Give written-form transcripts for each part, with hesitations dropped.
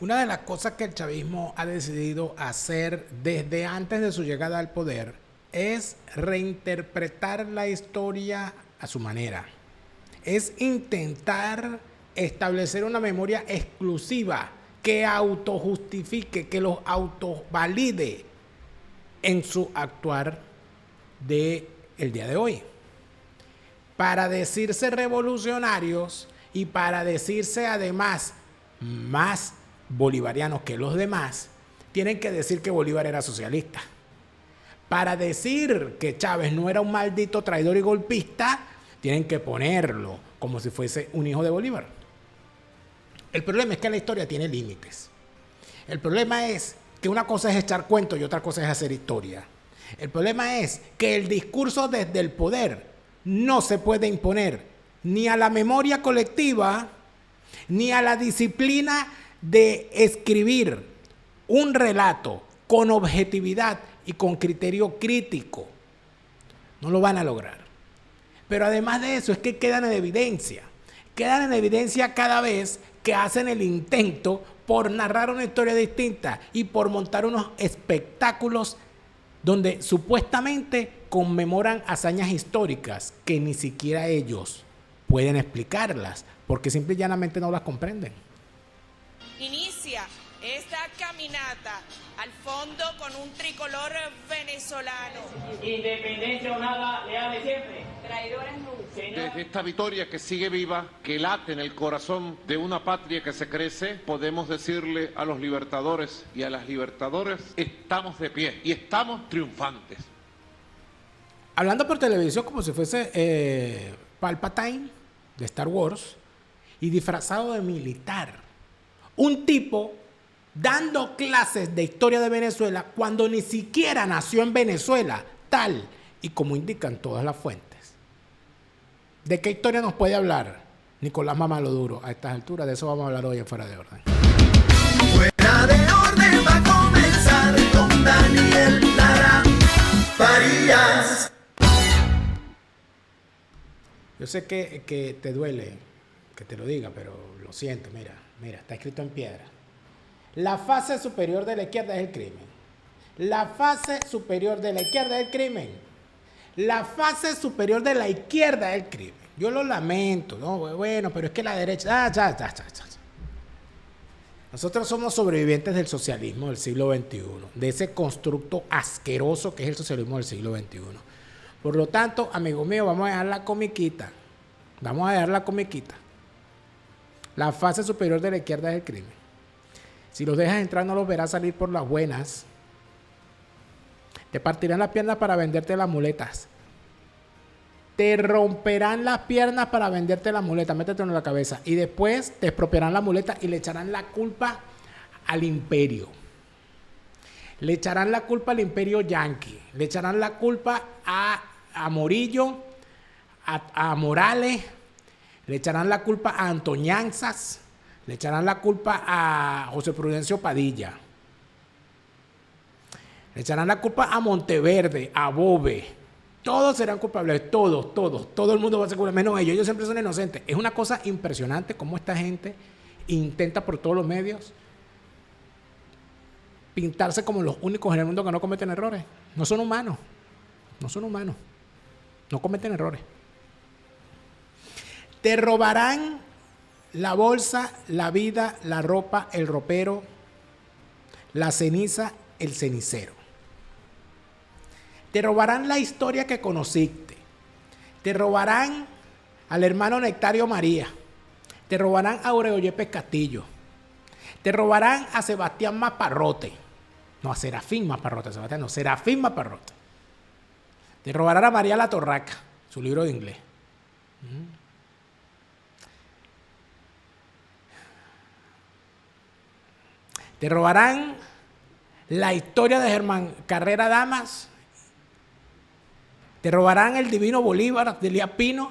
Una de las cosas que el chavismo ha decidido hacer desde antes de su llegada al poder es reinterpretar la historia a su manera. Es intentar establecer una memoria exclusiva que autojustifique, que los autovalide en su actuar del día de hoy. Para decirse revolucionarios y para decirse además más bolivarianos que los demás, tienen que decir que Bolívar era socialista. Para decir que Chávez no era un maldito traidor y golpista, tienen que ponerlo como si fuese un hijo de Bolívar. El problema es que la historia tiene límites. El problema es que una cosa es echar cuentos y otra cosa es hacer historia. El problema es que el discurso desde el poder no se puede imponer ni a la memoria colectiva ni a la disciplina de escribir un relato con objetividad y con criterio crítico. No lo van a lograr. Pero además de eso es que quedan en evidencia. Quedan en evidencia cada vez que hacen el intento por narrar una historia distinta y por montar unos espectáculos donde supuestamente conmemoran hazañas históricas que ni siquiera ellos pueden explicarlas porque simple y llanamente no las comprenden. Inicia esta caminata al fondo con un tricolor venezolano. Independencia o nada, leales siempre. Traidores nunca. Desde esta victoria que sigue viva, que late en el corazón de una patria que se crece, podemos decirle a los libertadores y a las libertadoras, estamos de pie y estamos triunfantes. Hablando por televisión como si fuese Palpatine de Star Wars y disfrazado de militar. Un tipo dando clases de historia de Venezuela cuando ni siquiera nació en Venezuela, tal y como indican todas las fuentes. ¿De qué historia nos puede hablar Nicolás Mamaloduro a estas alturas? De eso vamos a hablar hoy en Fuera de Orden. Fuera de orden va a comenzar con Daniel Lara Farías. Yo sé que te duele que te lo diga, pero lo siento, mira, está escrito en piedra. La fase superior de la izquierda es el crimen. La fase superior de la izquierda es el crimen. La fase superior de la izquierda es el crimen. Yo lo lamento, ¿no? Bueno, pero es que la derecha... Nosotros somos sobrevivientes del socialismo del siglo XXI, de ese constructo asqueroso que es el socialismo del siglo XXI. Por lo tanto, amigo mío, vamos a dejar la comiquita. La fase superior de la izquierda es el crimen. Si los dejas entrar, no los verás salir por las buenas. Te partirán las piernas para venderte las muletas. Te romperán las piernas para venderte las muletas. Métetelo en la cabeza. Y después te expropiarán la muleta y le echarán la culpa al imperio. Le echarán la culpa al imperio yanqui. Le echarán la culpa a Morillo, a Morales. Le echarán la culpa a Antoñanzas. Le echarán la culpa a José Prudencio Padilla. Le echarán la culpa a Monteverde, a Bobe. Todos serán culpables, todos. Todo el mundo va a ser culpable, menos ellos. Ellos siempre son inocentes. Es una cosa impresionante cómo esta gente intenta por todos los medios pintarse como los únicos en el mundo que no cometen errores. No son humanos. No cometen errores. Te robarán la bolsa, la vida, la ropa, el ropero, la ceniza, el cenicero. Te robarán la historia que conociste. Te robarán al hermano Nectario María. Te robarán a Aurelio Yepes Castillo. Te robarán a Sebastián Maparrote. No, a Serafín Maparrote. Sebastián no, Serafín Maparrote. Te robarán a María La Torraca, su libro de inglés. Te robarán la historia de Germán Carrera Damas. Te robarán el divino Bolívar de Elías Pino.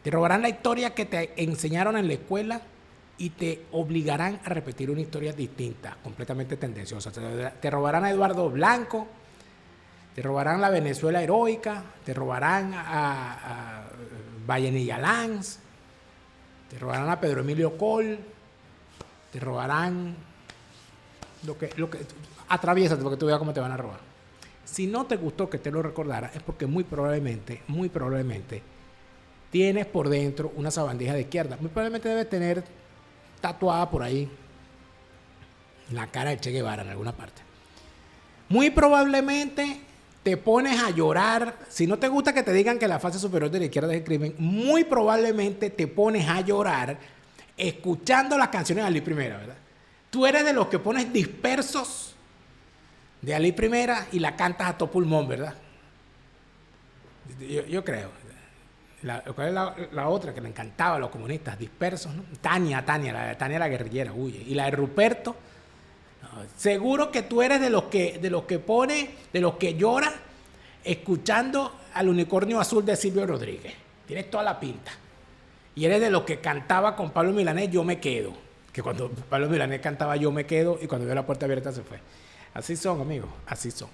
Te robarán la historia que te enseñaron en la escuela y te obligarán a repetir una historia distinta, completamente tendenciosa. Te robarán a Eduardo Blanco, te robarán la Venezuela heroica, te robarán a Vallenilla Lanz, Te robarán a Pedro Emilio Col, te robarán lo que atraviésate porque tú veas cómo te van a robar. Si no te gustó que te lo recordara, es porque muy probablemente, tienes por dentro una sabandija de izquierda. Muy probablemente debes tener tatuada por ahí la cara de Che Guevara en alguna parte. Muy probablemente te pones a llorar. Si no te gusta que te digan que la fase superior de la izquierda es el crimen, muy probablemente te pones a llorar escuchando las canciones de Ali Primera, ¿verdad? Tú eres de los que pones Dispersos de Ali Primera y la cantas a todo pulmón, ¿verdad? Yo creo. ¿Cuál es la otra que le encantaba a los comunistas? Dispersos, ¿no? Tania la guerrillera, huye. Y la de Ruperto. No, seguro que tú eres de los que pone, de los que llora escuchando al Unicornio Azul de Silvio Rodríguez. Tienes toda la pinta. Y eres de los que cantaba con Pablo Milanés, Yo me quedo. Que cuando Pablo Milanés cantaba Yo me quedo y cuando vio la puerta abierta se fue. Así son, amigos, así son.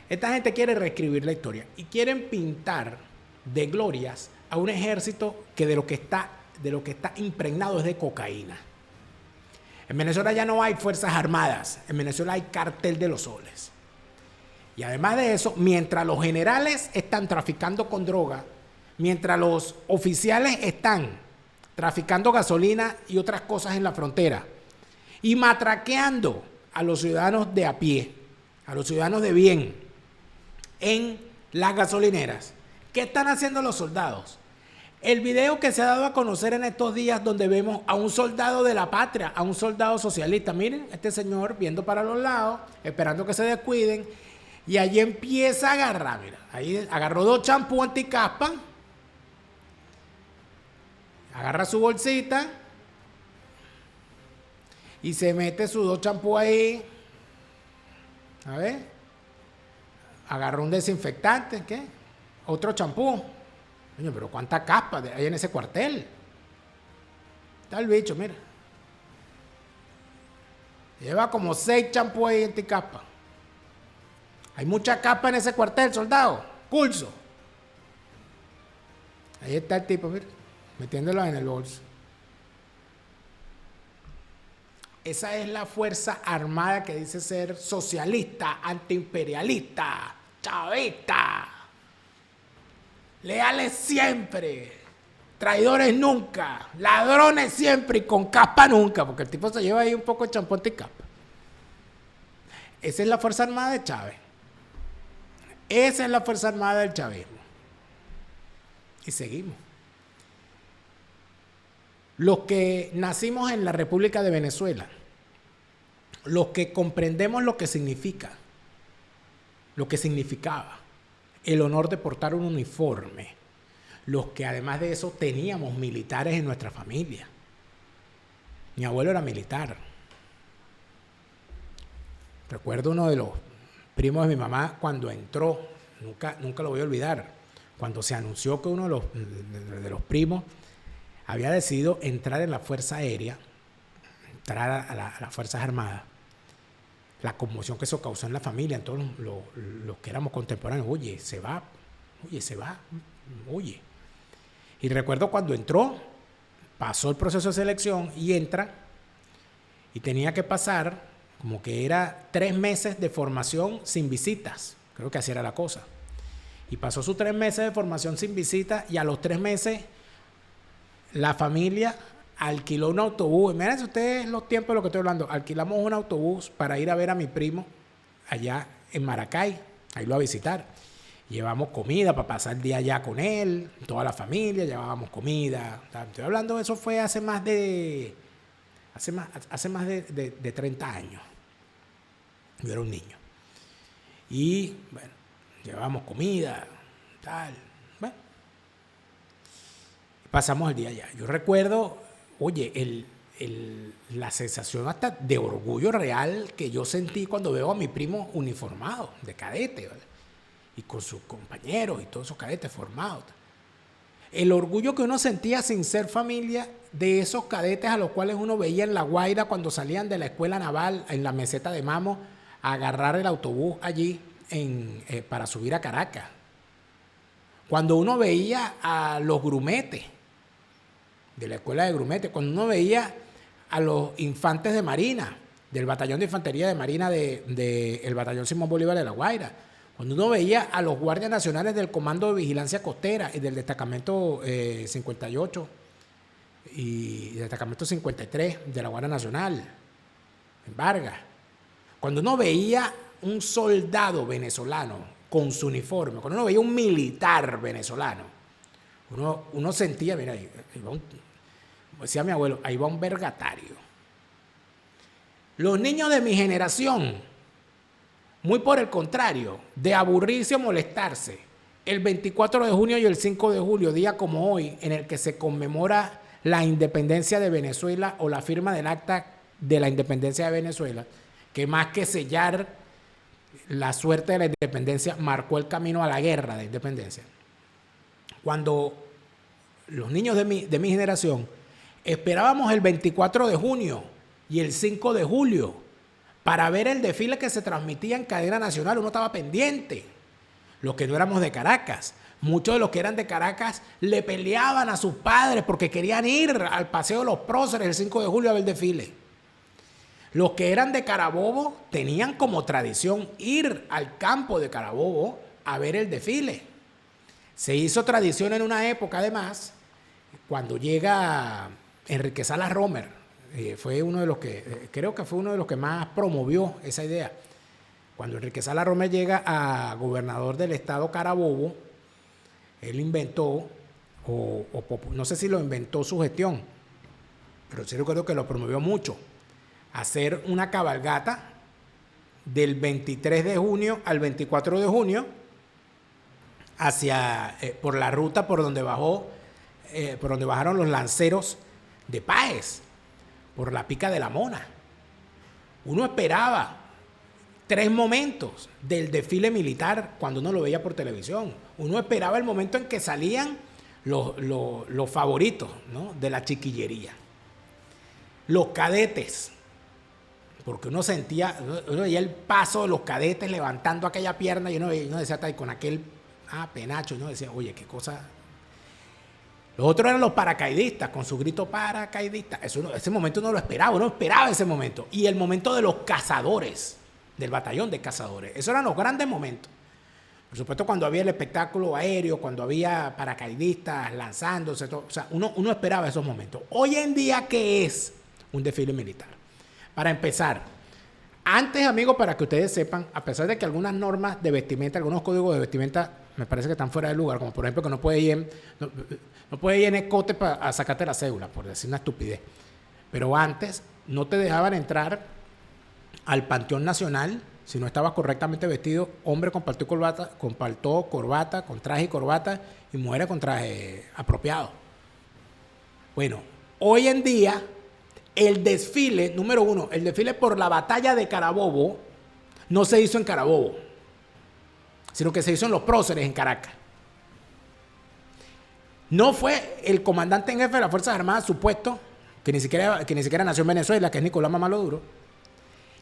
Esta gente quiere reescribir la historia y quieren pintar de glorias a un ejército que de lo que está impregnado es de cocaína. En Venezuela ya no hay fuerzas armadas, en Venezuela hay cartel de los soles. Y además de eso, mientras los generales están traficando con droga, mientras los oficiales están traficando gasolina y otras cosas en la frontera y matraqueando a los ciudadanos de a pie, a los ciudadanos de bien en las gasolineras, ¿qué están haciendo los soldados? El video que se ha dado a conocer en estos días donde vemos a un soldado de la patria, a un soldado socialista. Miren, este señor viendo para los lados, esperando que se descuiden, y allí empieza a agarrar, mira, ahí agarró 2 champús anticaspa, agarra su bolsita y se mete sus 2 champús ahí. A ver, agarró un desinfectante, ¿qué? Otro champú. Coño, pero cuánta caspa hay en ese cuartel. Está el bicho, mira. Lleva como 6 champús ahí en caspa. Hay mucha caspa en ese cuartel, soldado. Pulso. Ahí está el tipo, mira, metiéndolo en el bolso. Esa es la fuerza armada que dice ser socialista, antiimperialista, chavista. Leales siempre, traidores nunca, ladrones siempre y con capa nunca, porque el tipo se lleva ahí un poco de champú anticapa. Esa es la fuerza armada de Chávez. Esa es la fuerza armada del chavismo. Y seguimos. Los que nacimos en la República de Venezuela, los que comprendemos lo que significa, lo que significaba el honor de portar un uniforme, los que además de eso teníamos militares en nuestra familia. Mi abuelo era militar. Recuerdo uno de los primos de mi mamá cuando entró, nunca lo voy a olvidar, cuando se anunció que uno de los primos había decidido entrar en la Fuerza Aérea, entrar a las Fuerzas Armadas. La conmoción que eso causó en la familia, en todos los que éramos contemporáneos. Oye, se va. Y recuerdo cuando entró, pasó el proceso de selección y entra, y tenía que pasar, como que era 3 meses de formación sin visitas. Creo que así era la cosa. Y pasó sus 3 meses de formación sin visitas, y a los 3 meses la familia alquiló un autobús. Miren ustedes los tiempos de lo que estoy hablando. Alquilamos un autobús para ir a ver a mi primo allá en Maracay, a irlo a visitar. Llevamos comida para pasar el día allá con él, toda la familia, llevábamos comida. Estoy hablando, eso fue hace más de 30 años. Yo era un niño. Y bueno, llevábamos comida, tal. Bueno, pasamos el día allá. Yo recuerdo, oye, la sensación hasta de orgullo real que yo sentí cuando veo a mi primo uniformado, de cadete, ¿vale? Y con sus compañeros y todos esos cadetes formados. El orgullo que uno sentía sin ser familia de esos cadetes a los cuales uno veía en La Guaira cuando salían de la escuela naval en la meseta de Mamo a agarrar el autobús allí para subir a Caracas. Cuando uno veía a los grumetes de la escuela de Grumete, cuando uno veía a los infantes de Marina, del batallón de infantería de Marina del batallón Simón Bolívar de La Guaira, cuando uno veía a los guardias nacionales del Comando de Vigilancia Costera y del destacamento 58 y destacamento 53 de la Guardia Nacional, en Vargas, cuando uno veía un soldado venezolano con su uniforme, cuando uno veía un militar venezolano, uno sentía, mira, ahí va como decía mi abuelo, ahí va un vergatario. Los niños de mi generación, muy por el contrario, de aburrirse o molestarse, el 24 de junio y el 5 de julio, día como hoy, en el que se conmemora la independencia de Venezuela o la firma del acta de la independencia de Venezuela, que más que sellar la suerte de la independencia, marcó el camino a la guerra de independencia. Cuando los niños de mi generación esperábamos el 24 de junio y el 5 de julio para ver el desfile que se transmitía en cadena nacional, uno estaba pendiente. Los que no éramos de Caracas, muchos de los que eran de Caracas le peleaban a sus padres porque querían ir al Paseo de los Próceres el 5 de julio a ver el desfile. Los que eran de Carabobo tenían como tradición ir al campo de Carabobo a ver el desfile. Se hizo tradición en una época, además, cuando llega Enrique Salas Romer, fue uno de los que, creo que fue uno de los que más promovió esa idea. Cuando Enrique Salas Romer llega a gobernador del estado Carabobo, él inventó, no sé si lo inventó su gestión, pero sí recuerdo que lo promovió mucho, hacer una cabalgata del 23 de junio al 24 de junio hacia, por la ruta por donde bajaron los lanceros de Páez, por la Pica de la Mona. Uno esperaba 3 momentos del desfile militar cuando uno lo veía por televisión. Uno esperaba el momento en que salían los favoritos, ¿no?, de la chiquillería. Los cadetes, porque uno veía el paso de los cadetes levantando aquella pierna y uno decía, con aquel penacho, uno decía, oye, qué cosa. Los otros eran los paracaidistas, con su grito paracaidista. Ese momento uno esperaba ese momento. Y el momento de los cazadores, del batallón de cazadores. Esos eran los grandes momentos. Por supuesto, cuando había el espectáculo aéreo, cuando había paracaidistas lanzándose, todo, o sea, uno esperaba esos momentos. Hoy en día, ¿qué es un desfile militar? Para empezar, antes, amigos, para que ustedes sepan, a pesar de que algunas normas de vestimenta, algunos códigos de vestimenta me parece que están fuera de lugar, como por ejemplo que no puede ir en escote a sacarte la cédula, por decir una estupidez. Pero antes no te dejaban entrar al Panteón Nacional si no estabas correctamente vestido, hombre con paltó y corbata, con traje y corbata, y mujeres con traje apropiado. Bueno, hoy en día, el desfile, número 1, el desfile por la batalla de Carabobo, no se hizo en Carabobo, sino que se hizo en Los Próceres, en Caracas. No fue el comandante en jefe de las Fuerzas Armadas supuesto, que ni siquiera nació en Venezuela, que es Nicolás Mamaduro.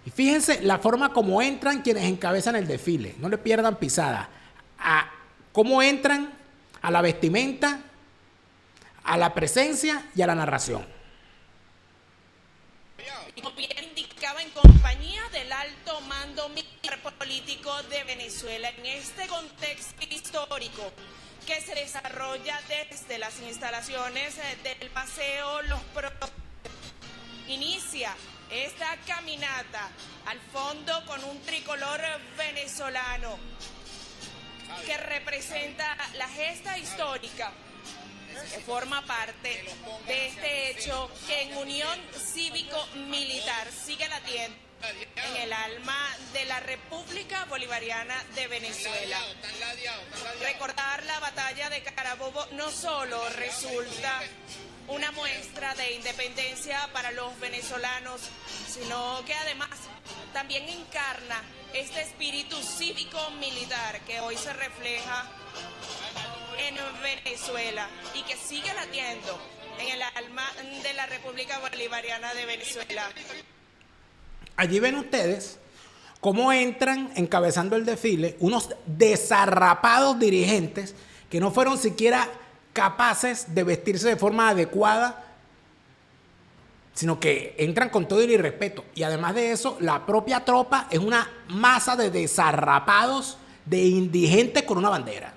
Y fíjense la forma como entran quienes encabezan el desfile. No le pierdan pisada. A cómo entran, a la vestimenta, a la presencia y a la narración. Como bien indicaba, en compañía del alto mando militar político de Venezuela, en este contexto histórico que se desarrolla desde las instalaciones del Paseo Los Próceres, inicia esta caminata al fondo con un tricolor venezolano que representa la gesta histórica que forma parte de este hecho que en unión cívico-militar sigue latiendo en el alma de la República Bolivariana de Venezuela. Recordar la batalla de Carabobo no solo resulta una muestra de independencia para los venezolanos, sino que además también encarna este espíritu cívico-militar que hoy se refleja en Venezuela y que sigue latiendo en el alma de la República Bolivariana de Venezuela. Allí ven ustedes cómo entran encabezando el desfile unos desarrapados dirigentes que no fueron siquiera capaces de vestirse de forma adecuada, sino que entran con todo el irrespeto. Y además de eso, la propia tropa es una masa de desarrapados, de indigentes con una bandera.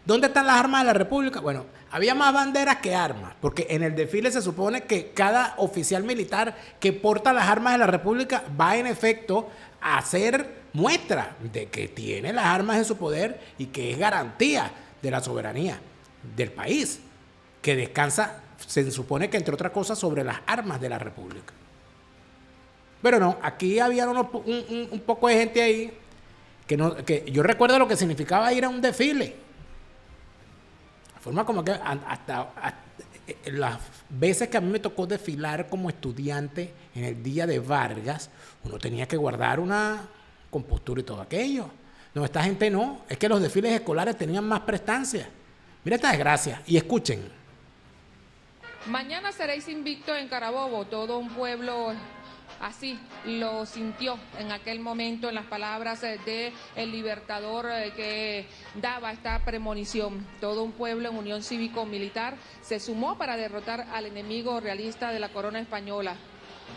¿Dónde están las armas de la República? Bueno, había más banderas que armas, porque en el desfile se supone que cada oficial militar que porta las armas de la República va en efecto a hacer muestra de que tiene las armas en su poder y que es garantía de la soberanía del país, que descansa, se supone que entre otras cosas, sobre las armas de la República. Pero no, aquí había un poco de gente ahí que yo recuerdo lo que significaba ir a un desfile. La forma como que hasta las veces que a mí me tocó desfilar como estudiante en el día de Vargas, uno tenía que guardar una compostura y todo aquello. No, esta gente no, es que los desfiles escolares tenían más prestancia. Mira esta desgracia, y escuchen. Mañana seréis invicto en Carabobo, todo un pueblo así lo sintió en aquel momento en las palabras de el libertador que daba esta premonición. Todo un pueblo en unión cívico-militar se sumó para derrotar al enemigo realista de la corona española.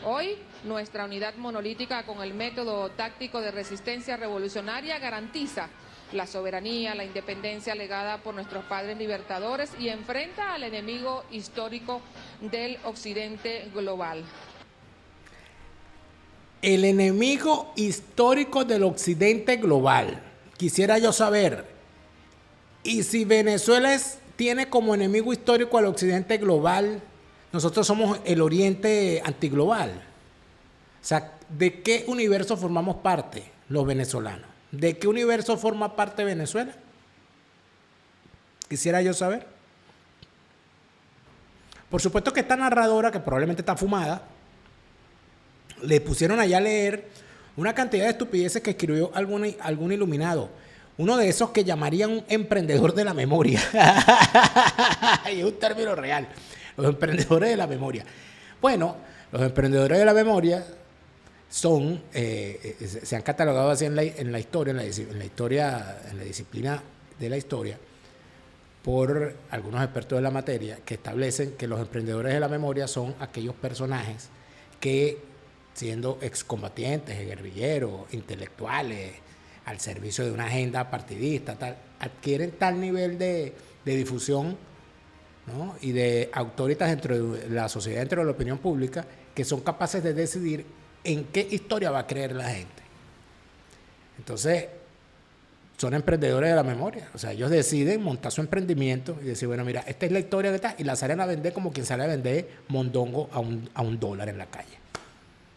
Hoy, nuestra unidad monolítica con el método táctico de resistencia revolucionaria garantiza la soberanía, la independencia legada por nuestros padres libertadores y enfrenta al enemigo histórico del occidente global. El enemigo histórico del occidente global. Quisiera yo saber, y si Venezuela tiene como enemigo histórico al occidente global, nosotros somos el oriente antiglobal. O sea, ¿de qué universo formamos parte los venezolanos? ¿De qué universo forma parte Venezuela? Quisiera yo saber. Por supuesto que esta narradora, que probablemente está fumada, le pusieron allá a leer una cantidad de estupideces que escribió algún iluminado. Uno de esos que llamarían un emprendedor de la memoria. Y es un término real. Los emprendedores de la memoria. Bueno, los emprendedores de la memoria son, se han catalogado así en la historia, en la disciplina de la historia, por algunos expertos de la materia, que establecen que los emprendedores de la memoria son aquellos personajes que, siendo excombatientes, guerrilleros, intelectuales, al servicio de una agenda partidista, tal, adquieren tal nivel de difusión, ¿no?, y de autoritas dentro de la sociedad, dentro de la opinión pública, que son capaces de decidir en qué historia va a creer la gente. Entonces, son emprendedores de la memoria. O sea, ellos deciden montar su emprendimiento y decir, bueno, mira, esta es la historia que está, y la salen a vender como quien sale a vender mondongo a un dólar en la calle.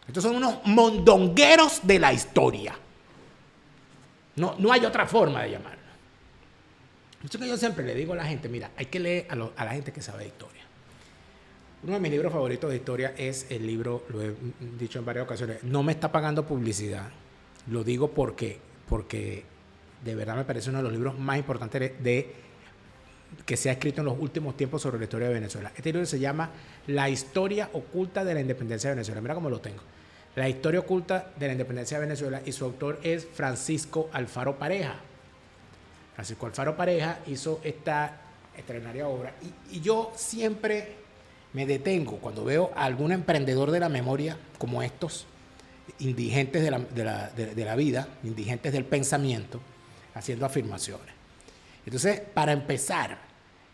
Estos son unos mondongueros de la historia. No hay otra forma de llamarlo. Eso que yo siempre le digo a la gente, mira, hay que leer a la gente que sabe de historia. Uno de mis libros favoritos de historia es el libro, lo he dicho en varias ocasiones, no me está pagando publicidad. Lo digo porque de verdad me parece uno de los libros más importantes que se ha escrito en los últimos tiempos sobre la historia de Venezuela. Este libro se llama La historia oculta de la independencia de Venezuela. Mira cómo lo tengo. La historia oculta de la independencia de Venezuela, y su autor es Francisco Alfaro Pareja. Francisco Alfaro Pareja hizo esta extraordinaria obra, y yo siempre me detengo cuando veo a algún emprendedor de la memoria como estos, indigentes de la vida, indigentes del pensamiento, haciendo afirmaciones. Entonces, para empezar,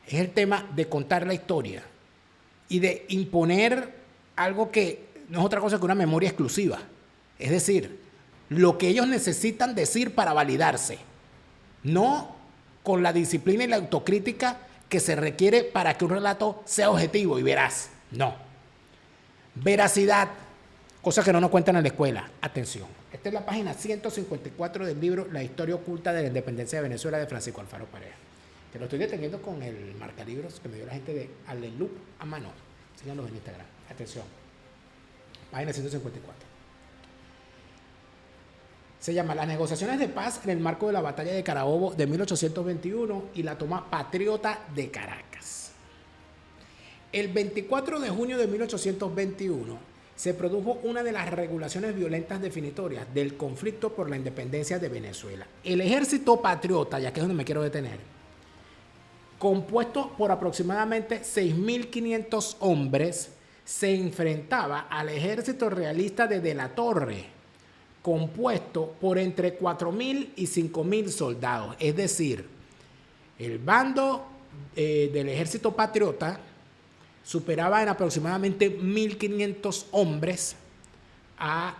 es el tema de contar la historia y de imponer algo que no es otra cosa que una memoria exclusiva. Es decir, lo que ellos necesitan decir para validarse, no con la disciplina y la autocrítica que se requiere para que un relato sea objetivo y veraz. No. Veracidad, cosas que no nos cuentan en la escuela. Atención. Esta es la página 154 del libro La historia oculta de la independencia de Venezuela, de Francisco Alfaro Pareja. Te lo estoy deteniendo con el marcalibros que me dio la gente de Alelup a mano. Síganos en Instagram. Atención. Página 154. Se llama Las negociaciones de paz en el marco de la batalla de Carabobo de 1821 y la toma patriota de Caracas. El 24 de junio de 1821 se produjo una de las regulaciones violentas definitorias del conflicto por la independencia de Venezuela. El ejército patriota, ya que es donde me quiero detener, compuesto por aproximadamente 6.500 hombres, se enfrentaba al ejército realista de De la Torre, compuesto por entre 4.000 y 5.000 soldados. Es decir, el bando del ejército patriota superaba en aproximadamente 1.500 hombres a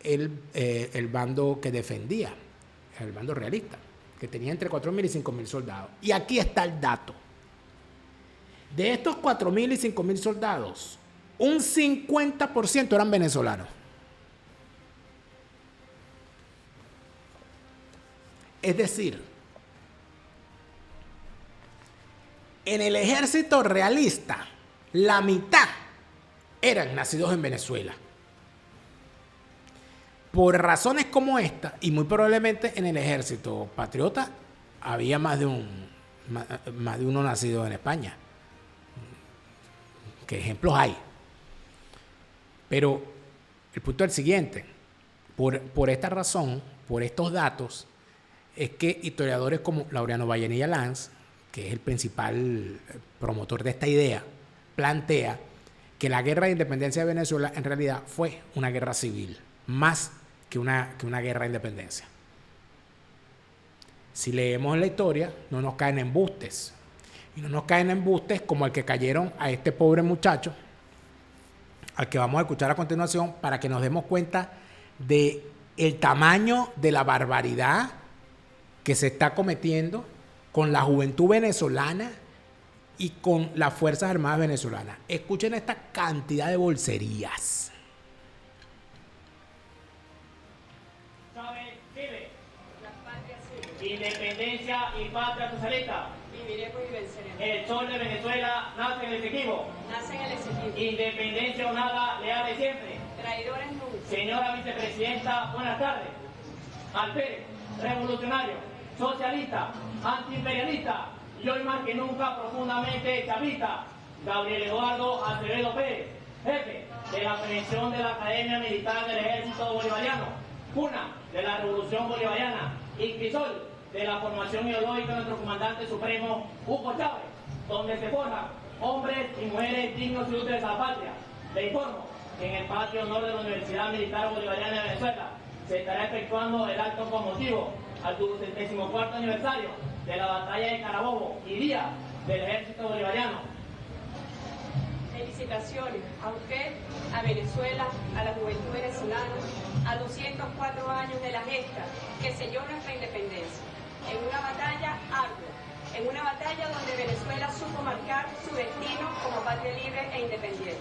el bando que defendía, el bando realista, que tenía entre 4.000 y 5.000 soldados. Y aquí está el dato. De estos 4.000 y 5.000 soldados, un 50% eran venezolanos. Es decir, en el ejército realista, la mitad eran nacidos en Venezuela. Por razones como esta, y muy probablemente en el ejército patriota, había más de uno nacido en España. ¿Qué ejemplos hay? Pero el punto es el siguiente. Por esta razón, por estos datos, es que historiadores como Laureano Vallenilla Lanz, que es el principal promotor de esta idea, plantea que la guerra de independencia de Venezuela en realidad fue una guerra civil, más que una guerra de independencia. Si leemos la historia, no nos caen embustes. Y no nos caen embustes como el que cayeron a este pobre muchacho, al que vamos a escuchar a continuación, para que nos demos cuenta de el tamaño de la barbaridad que se está cometiendo con la juventud venezolana y con las Fuerzas Armadas venezolanas. Escuchen esta cantidad de bolserías. Independencia y patria socialista. Viviremos y venceremos. El sol de Venezuela nace en el Esequibo. Nace en el Esequibo. Independencia o nada, leal de siempre. Traidores nunca. Señora vicepresidenta, buenas tardes. Alférez, revolucionario, socialista, antiimperialista y hoy más que nunca profundamente chavista. Gabriel Eduardo Acevedo Pérez, jefe de la prevención de la Academia Militar del Ejército Bolivariano, cuna de la Revolución Bolivariana y crisol de la formación ideológica de nuestro comandante supremo Hugo Chávez, donde se forjan hombres y mujeres dignos y útiles a la patria. Le informo que en el patio honor de la Universidad Militar Bolivariana de Venezuela se estará efectuando el acto con motivo al 24º aniversario de la batalla de Carabobo y día del Ejército Bolivariano. Felicitaciones a usted, a Venezuela, a la juventud venezolana, a 204 años de la gesta que selló nuestra independencia, en una batalla ardua, en una batalla donde Venezuela supo marcar su destino como patria libre e independiente.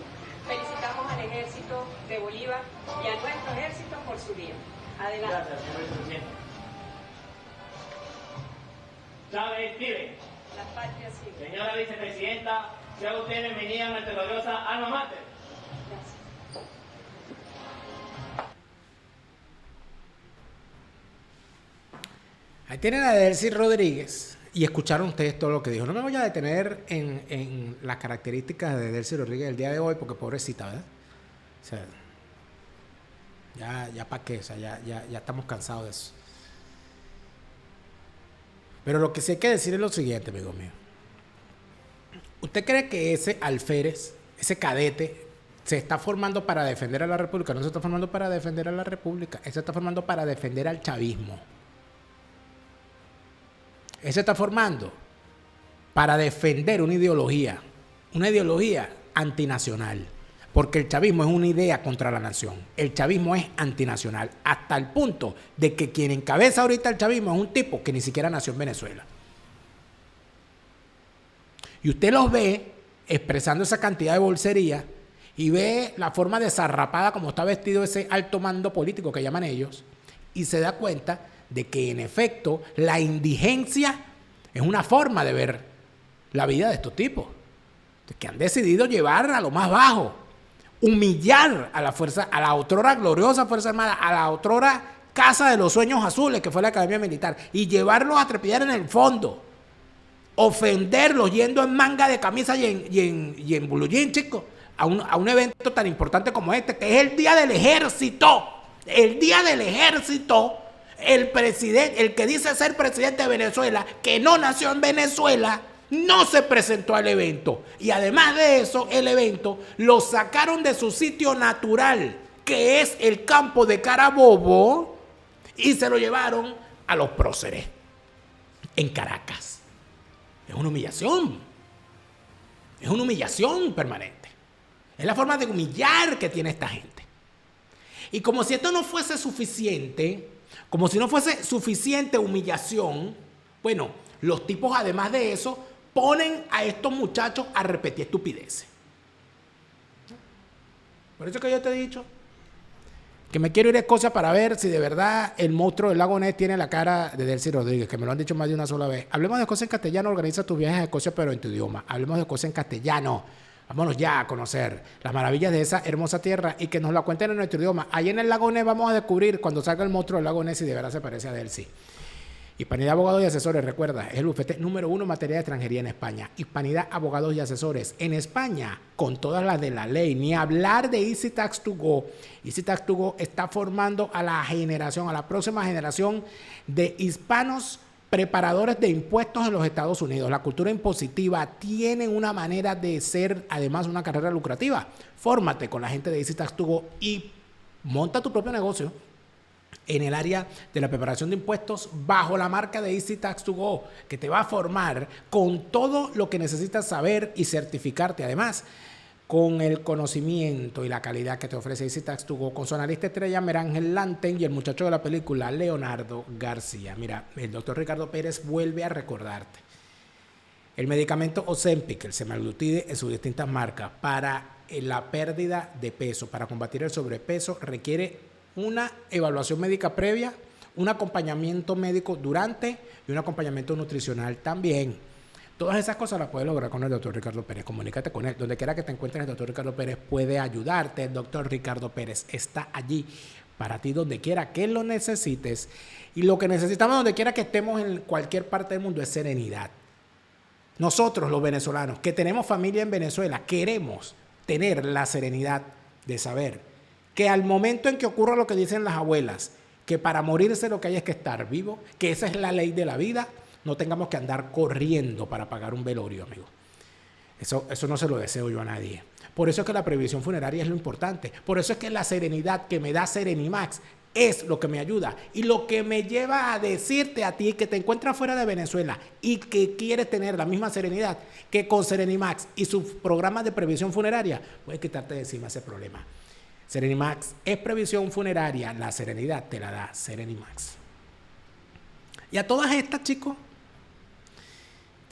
Felicitamos al ejército de Bolívar y a nuestro ejército por su día. Adelante. Gracias, señor vicepresidente. Chávez vive. La patria sigue. Señora vicepresidenta, sea usted bienvenida a nuestra gloriosa alma mater. Gracias. Ahí tienen a Delcy Rodríguez y escucharon ustedes todo lo que dijo. No me voy a detener en las características de Delcy Rodríguez el día de hoy porque pobrecita, ¿verdad? O sea, ya para qué, o sea, ya estamos cansados de eso. Pero lo que sí hay que decir es lo siguiente, amigo mío. ¿Usted cree que ese alférez, ese cadete, se está formando para defender a la República? No se está formando para defender a la República. Él se está formando para defender al chavismo. Él se está formando para defender una ideología antinacional. Porque el chavismo es una idea contra la nación. El chavismo es antinacional. Hasta el punto de que quien encabeza ahorita el chavismo es un tipo que ni siquiera nació en Venezuela. Y usted los ve expresando esa cantidad de bolsería y ve la forma desarrapada como está vestido ese alto mando político que llaman ellos y se da cuenta de que en efecto la indigencia es una forma de ver la vida de estos tipos que han decidido llevar a lo más bajo, humillar a la fuerza, a la otrora gloriosa Fuerza Armada, a la otrora Casa de los Sueños Azules que fue la Academia Militar y llevarlos a trepidar en el fondo. Ofenderlos yendo en manga de camisa y en blue jean, chicos, a un evento tan importante como este, que es el Día del Ejército. El Día del Ejército, el presidente, el que dice ser presidente de Venezuela, que no nació en Venezuela, no se presentó al evento. Y además de eso, el evento lo sacaron de su sitio natural, que es el campo de Carabobo, y se lo llevaron a los próceres en Caracas. Es una humillación. Es una humillación permanente. Es la forma de humillar que tiene esta gente. Y como si esto no fuese suficiente, como si no fuese suficiente humillación, bueno, los tipos además de eso ponen a estos muchachos a repetir estupideces. Por eso que yo te he dicho que me quiero ir a Escocia para ver si de verdad el monstruo del lago Ness tiene la cara de Delcy Rodríguez, que me lo han dicho más de una sola vez. Hablemos de Escocia en castellano, organiza tus viajes a Escocia pero en tu idioma. Hablemos de Escocia en castellano. Vámonos ya a conocer las maravillas de esa hermosa tierra y que nos la cuenten en nuestro idioma. Ahí en el lago Ness vamos a descubrir cuando salga el monstruo del lago Ness si de verdad se parece a Delcy. Hispanidad Abogados y Asesores, recuerda, es el bufete número 1 en materia de extranjería en España. Hispanidad Abogados y Asesores en España, con todas las de la ley. Ni hablar de Easy Tax to Go. Easy Tax to Go está formando a la generación, a la próxima generación de hispanos preparadores de impuestos en los Estados Unidos. La cultura impositiva tiene una manera de ser, además, una carrera lucrativa. Fórmate con la gente de Easy Tax to Go y monta tu propio negocio en el área de la preparación de impuestos bajo la marca de Easy Tax to Go, que te va a formar con todo lo que necesitas saber y certificarte, además, con el conocimiento y la calidad que te ofrece Easy Tax to Go, con su analista estrella Merángel Lanten y el muchacho de la película Leonardo García. Mira, el doctor Ricardo Pérez vuelve a recordarte. El medicamento Ozempic, el semaglutide en sus distintas marcas, para la pérdida de peso, para combatir el sobrepeso, requiere una evaluación médica previa, un acompañamiento médico durante y un acompañamiento nutricional también. Todas esas cosas las puedes lograr con el doctor Ricardo Pérez. Comunícate con él. Donde quiera que te encuentres, el doctor Ricardo Pérez puede ayudarte. El doctor Ricardo Pérez está allí para ti donde quiera que lo necesites. Y lo que necesitamos donde quiera que estemos en cualquier parte del mundo es serenidad. Nosotros, los venezolanos, que tenemos familia en Venezuela, queremos tener la serenidad de saber que al momento en que ocurra lo que dicen las abuelas, que para morirse lo que hay es que estar vivo, que esa es la ley de la vida, no tengamos que andar corriendo para pagar un velorio, amigo. Eso no se lo deseo yo a nadie. Por eso es que la previsión funeraria es lo importante. Por eso es que la serenidad que me da Serenimax es lo que me ayuda y lo que me lleva a decirte a ti que te encuentras fuera de Venezuela y que quieres tener la misma serenidad, que con Serenimax y sus programas de previsión funeraria puedes quitarte de encima ese problema. Serenimax es previsión funeraria, la serenidad te la da Serenimax. Y a todas estas, chicos,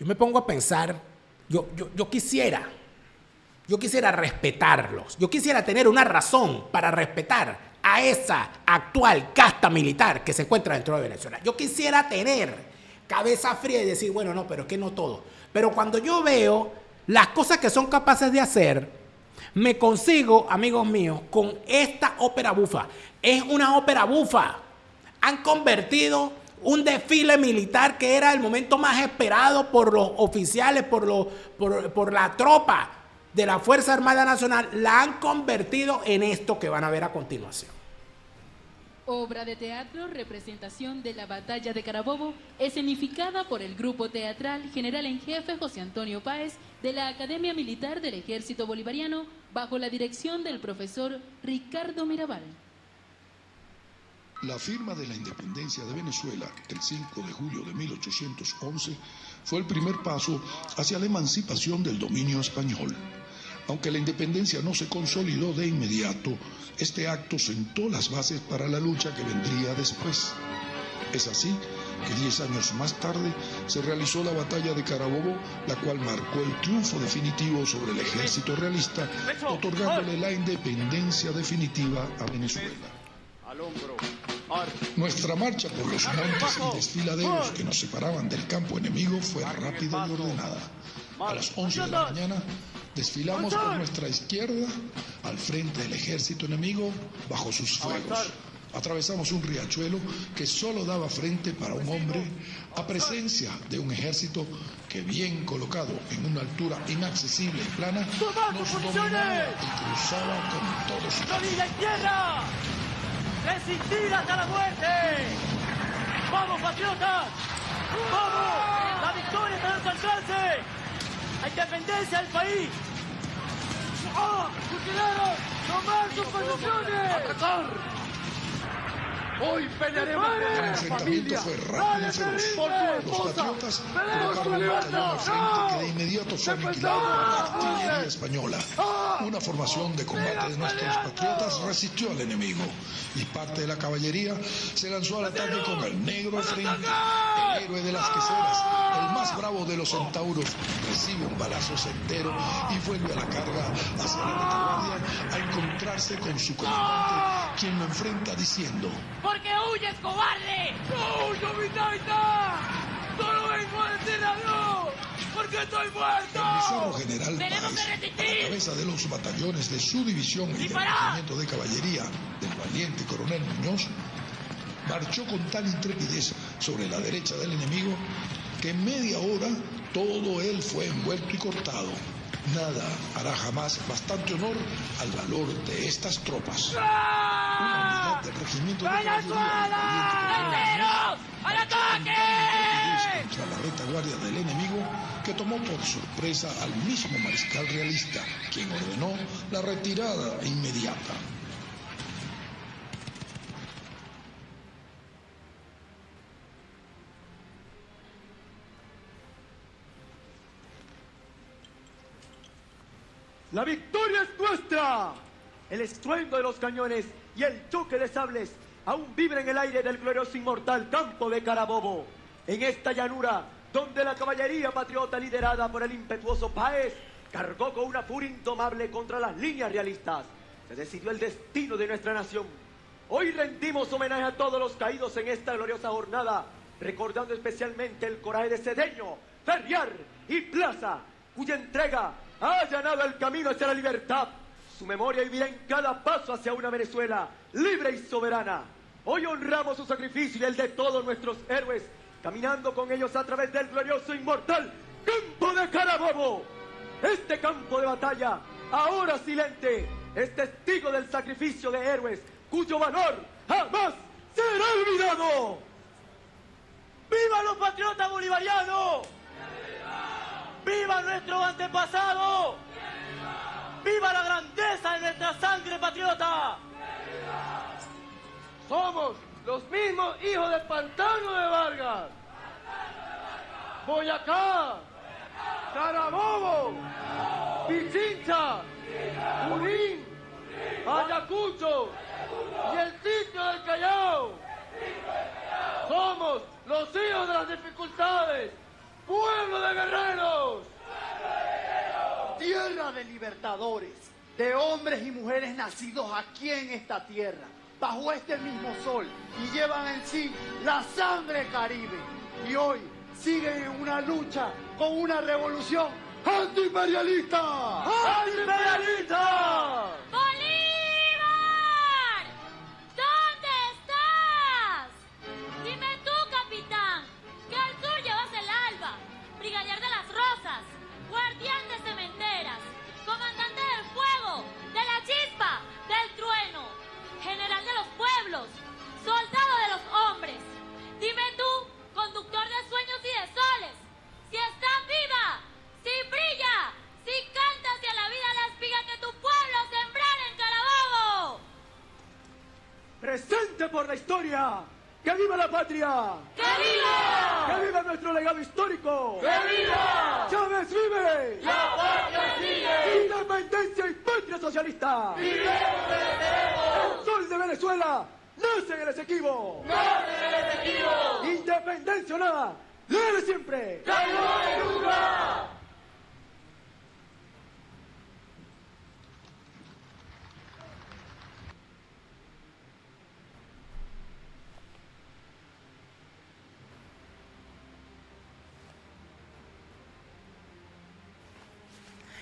yo me pongo a pensar, yo quisiera respetarlos, yo quisiera tener una razón para respetar a esa actual casta militar que se encuentra dentro de Venezuela. Yo quisiera tener cabeza fría y decir, bueno, no, pero es que no todo. Pero cuando yo veo las cosas que son capaces de hacer, me consigo, amigos míos, con esta ópera bufa. Es una ópera bufa. Han convertido un desfile militar que era el momento más esperado por los oficiales, por la tropa de la Fuerza Armada Nacional, la han convertido en esto que van a ver a continuación. Obra de teatro, representación de la Batalla de Carabobo, escenificada por el grupo teatral General en Jefe José Antonio Páez de la Academia Militar del Ejército Bolivariano, bajo la dirección del profesor Ricardo Mirabal. La firma de la independencia de Venezuela, el 5 de julio de 1811, fue el primer paso hacia la emancipación del dominio español. Aunque la independencia no se consolidó de inmediato, este acto sentó las bases para la lucha que vendría después. Es así que 10 años más tarde se realizó la batalla de Carabobo, la cual marcó el triunfo definitivo sobre el ejército realista, otorgándole la independencia definitiva a Venezuela. Nuestra marcha por los montes y desfiladeros que nos separaban del campo enemigo fue rápida y ordenada. A las 11 de la mañana desfilamos por nuestra izquierda al frente del ejército enemigo bajo sus fuegos. Atravesamos un riachuelo que solo daba frente para un hombre a presencia de un ejército que, bien colocado en una altura inaccesible y plana, nos dominaba y cruzaba con todo su ¡Rodilla en tierra! ¡Resistir hasta la muerte! ¡Vamos, patriotas! ¡Vamos! ¡La victoria! victoria está a nuestro alcance. La independencia del país. ¡Oh! ¡Fusileros! ¡Tomar sus posiciones! ¡Atacar! Hoy pelearemos por El la enfrentamiento familia. fue rápido y feroz. Los patriotas colocaron un batallón al frente que de inmediato fue aniquilado por la artillería española. Una formación de combate de nuestros patriotas resistió al enemigo y parte de la caballería se lanzó al ataque con el negro al frente. El héroe de las queseras, el más bravo de los centauros, recibe un balazo certero y vuelve a la carga hacia la retaguardia a encontrarse con su comandante, quien lo enfrenta diciendo: ¿Por qué huyes, cobarde? ¡No huyo, mi taita! ¡Solo vengo a decirle adiós! ¡Porque estoy muerto! El misero general ¡Tenemos que Páez, a la resistir! cabeza de los batallones de su división y del regimiento de caballería del valiente coronel Muñoz, marchó con tal intrepidez sobre la derecha del enemigo que en media hora todo él fue envuelto y cortado. Nada hará jamás bastante honor al valor de estas tropas. Una unidad del regimiento de caballería del valiente ¡Al ataque! contra la retaguardia del enemigo, que tomó por sorpresa al mismo mariscal realista, quien ordenó la retirada inmediata. ¡La victoria es nuestra! El estruendo de los cañones y el choque de sables aún vibra en el aire del glorioso inmortal campo de Carabobo. En esta llanura, donde la caballería patriota liderada por el impetuoso Páez cargó con una furia indomable contra las líneas realistas, se decidió el destino de nuestra nación. Hoy rendimos homenaje a todos los caídos en esta gloriosa jornada, recordando especialmente el coraje de Cedeño, Ferriar y Plaza, cuya entrega ha allanado el camino hacia la libertad. Su memoria vivirá en cada paso hacia una Venezuela libre y soberana. Hoy honramos su sacrificio y el de todos nuestros héroes, caminando con ellos a través del glorioso e inmortal campo de Carabobo. Este campo de batalla, ahora silente, es testigo del sacrificio de héroes cuyo valor jamás será olvidado. ¡Viva los patriotas bolivarianos! ¡Viva nuestro antepasado! ¡Viva la grandeza de nuestra sangre patriota! Somos los mismos hijos del Pantano de Vargas, Boyacá, Carabobo, Pichincha, Junín, Ayacucho y el sitio del Callao. Somos los hijos de las dificultades, pueblo de guerreros. Tierra de libertadores, de hombres y mujeres nacidos aquí en esta tierra, bajo este mismo sol, y llevan en sí la sangre caribe. Y hoy siguen en una lucha con una revolución antiimperialista. ¡Antiimperialista! ¡Bolívar! ¿Dónde estás? Dime tú, capitán, que al sur llevas el alba, brigadier de las rosas, guardián de cementeras, comandante del fuego, de la chispa, del trueno, general de los pueblos, soldado de los hombres. Dime tú, conductor de sueños y de soles, si estás viva, si brilla, si canta hacia la vida la espiga que tu pueblo sembrara en Carabobo. ¡Presente por la historia! ¡Que viva la patria! ¡Que viva! ¡Que viva nuestro legado histórico! ¡Que viva! ¡Chávez vive! ¡La patria sigue! ¡Independencia y patria socialista! ¡Vivemos de deseos! ¡El sol de Venezuela nace en el Esequibo! ¡Nace en el Esequibo! ¡Independencia o nada! ¡Dale siempre! ¡Que no nunca!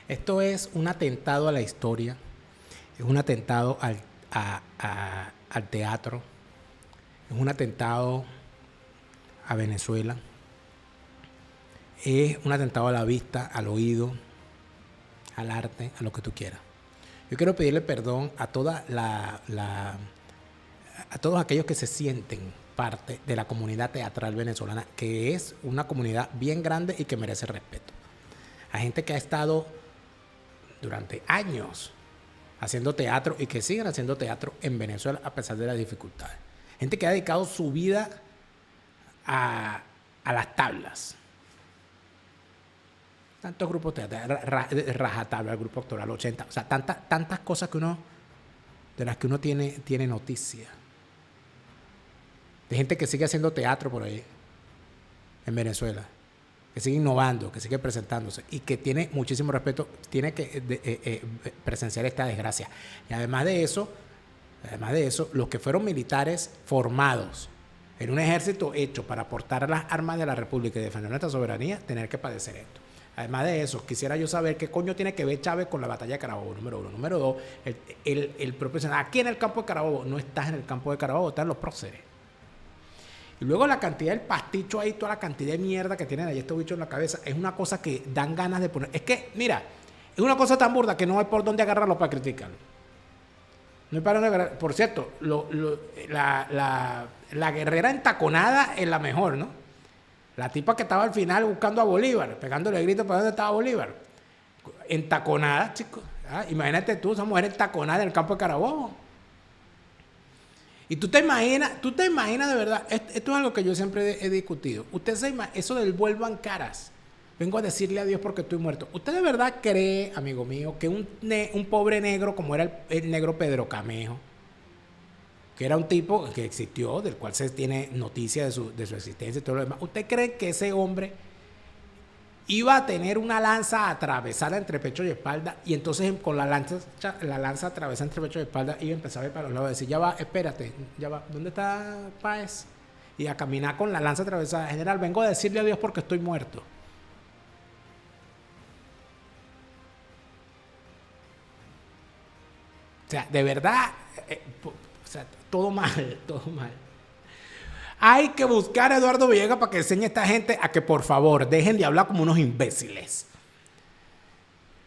Esto es un atentado a la historia, es un atentado al teatro, es un atentado a Venezuela, es un atentado a la vista, al oído, al arte, a lo que tú quieras. Yo quiero pedirle perdón a toda a todos aquellos que se sienten parte de la comunidad teatral venezolana, que es una comunidad bien grande y que merece respeto. Hay gente que ha estado durante años haciendo teatro y que siguen haciendo teatro en Venezuela a pesar de las dificultades. Gente que ha dedicado su vida a las tablas. Tantos grupos teatrales, Rajatabla, el grupo actoral 80, o sea, tantas cosas que de las que uno tiene noticia. De gente que sigue haciendo teatro por ahí, en Venezuela, que sigue innovando, que sigue presentándose y que tiene muchísimo respeto, tiene que presenciar esta desgracia. Y además de eso, los que fueron militares formados en un ejército hecho para portar las armas de la República y defender nuestra soberanía, tener que padecer esto. Además de eso, quisiera yo saber qué coño tiene que ver Chávez con la batalla de Carabobo, número uno. Número dos, el propio Senado. Aquí en el campo de Carabobo, no estás en el campo de Carabobo, estás en los próceres. Y luego la cantidad del pasticho ahí, toda la cantidad de mierda que tienen ahí estos bichos en la cabeza, es una cosa que dan ganas de poner. Es que, mira, es una cosa tan burda que no hay por dónde agarrarlo para criticarlo. No hay para dónde agarrarlo. Por cierto, la guerrera entaconada es la mejor, ¿no? La tipa que estaba al final buscando a Bolívar, pegándole gritos para dónde estaba Bolívar. Entaconada, chicos. ¿Ah? Imagínate tú, esa mujer entaconada en el campo de Carabobo. Y tú te imaginas de verdad, esto es algo que yo siempre he discutido. Usted se imagina, eso del vuelvan caras. Vengo a decirle adiós porque estoy muerto. ¿Usted de verdad cree, amigo mío, que un pobre negro como era el negro Pedro Camejo, que era un tipo que existió, del cual se tiene noticia de su existencia y todo lo demás, ¿usted cree que ese hombre iba a tener una lanza atravesada entre pecho y espalda, y entonces con la lanza atravesada entre pecho y espalda iba a empezar a ver para los lados y decir, ya va, espérate, ya va, ¿dónde está Páez? Y a caminar con la lanza atravesada. General, vengo a decirle adiós porque estoy muerto. O sea, de verdad, todo mal, todo mal. Hay que buscar a Eduardo Villegas para que enseñe a esta gente a que por favor dejen de hablar como unos imbéciles.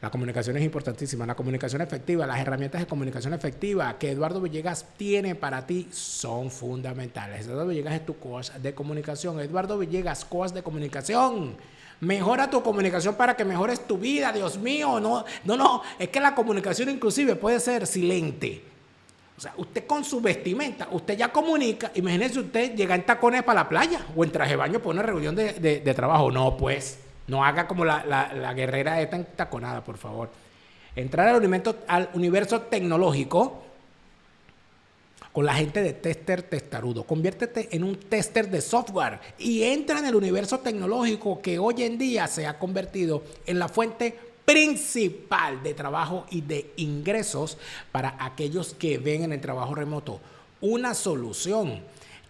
La comunicación es importantísima, la comunicación efectiva, las herramientas de comunicación efectiva que Eduardo Villegas tiene para ti son fundamentales. Eduardo Villegas es tu coach de comunicación. Eduardo Villegas, coach de comunicación. Mejora tu comunicación para que mejores tu vida, Dios mío. No, es que la comunicación inclusive puede ser silente. O sea, usted con su vestimenta, usted ya comunica. Imagínese usted llegar en tacones para la playa o en traje de baño para una reunión de trabajo. No, pues, no haga como la guerrera esta entaconada, por favor. Entrar al universo tecnológico con la gente de Tester Testarudo. Conviértete en un tester de software y entra en el universo tecnológico que hoy en día se ha convertido en la fuente principal de trabajo y de ingresos para aquellos que ven en el trabajo remoto una solución.